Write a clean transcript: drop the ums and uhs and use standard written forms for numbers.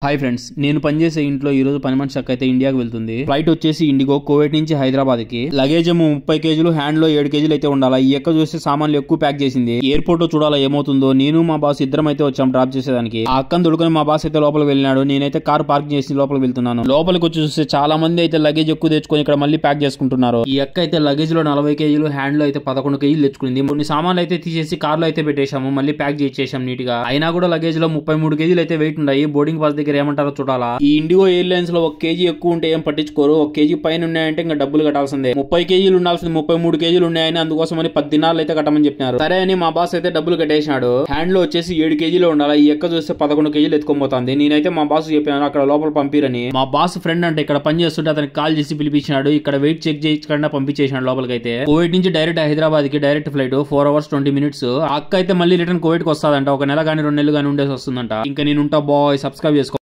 Hi friends, నేను పనిచేసే ఇంట్లో ఈ రోజు పని మనిషి అక్క అయితే ఇండియాకి వెళ్తుంది. ఫ్లైట్ వచ్చేసి ఇండిగో కువైట్ నుంచి హైదరాబాద్ కి. లగేజ్ ఏమో 30 కేజీలు, హ్యాండ్ లో 7 కేజీలు అయితే ఉండాలా. ఈ అక్క చూస్తే సామాన్లు ఎక్కువ ప్యాక్ చేసింది. ఎయిర్పోర్ట్ లో చూడాలా ఏమవుతుందో. నేను మా బాస్ ఇద్దరం అయితే వచ్చాం డ్రాప్ చేసేదానికి. ఆ అక్కను దొడుకుని మా బాస్ అయితే లోపలికి వెళ్ళినాడు. నేనైతే కార్ పార్క్ చేసి లోపలికి వెళ్తున్నాను. లోపలికి వచ్చి చూస్తే చాలా మంది అయితే లగేజ్ ఎక్కువ తెచ్చుకొని ఇక్కడ మళ్ళీ ప్యాక్ చేసుకుంటున్నారు. ఈ అక్క అయితే లగేజ్ లో 40 కేజీలు, హ్యాండ్ లో అయితే 11 కేజీలు తెచ్చుకుంది. కొన్ని సామాన్లు అయితే తీసేసి కార్ లో అయితే పెట్టేశాము. మళ్ళీ ప్యాక్ చేసేసాం నీట్ గా. అయినా కూడా లగేజ్ లో 33 కేజీలు అయితే వెయిట్ ఉన్నాయి. బోర్డింగ్ పాస్ దగ్గర ఏమంటారో చూడాలా. ఈ ఇండిగో ఎయిర్లైన్స్ లో 1 కేజీ ఎక్కువ ఉంటే ఏం పట్టించుకోరు. 1 కేజీ పైన ఉన్నాయంటే ఇంకా డబ్బులు కట్టాల్సిందే. 30 కేజీలు ఉండాల్సింది 33 కేజీలు ఉన్నాయని అందుకోసమని 10 దినాలు అయితే కట్టమని చెప్పినారు. సరే అని మా బాస్ అయితే డబ్బులు కట్టేసినాడు. హ్యాండ్ లో వచ్చేసి 7 కేజీలు ఉండాలి. ఈ ఎక్క చూస్తే 11 కేజీలు ఎత్తుకోబోతుంది. నేనైతే మా బాస్ చెప్పాను అక్కడ లోపల పంపిరని. మా బాస్ ఫ్రెండ్ అంటే ఇక్కడ పని చేస్తుంటే అతనికి కాల్ చేసి పిలిపించినాడు. ఇక్కడ వెయిట్ చెక్ చేయకుండా పంపించేసినాడు లోపలికి. అయితే కువైట్ నుంచి డైరెక్ట్ హైదరాబాద్ కి డైరెక్ట్ ఫ్లైట్ 4 hours 20 minutes. అక్క అయితే మళ్ళీ రిటర్న్ కువైట్ కి వస్తాదంట. 1 నెల గానీ 2 నెలలు గానీ ఉండేసి వస్తుందంట. ఇంకా నేను ఉంటా బాయ్. సబ్స్క్రైబ్ చేసుకో.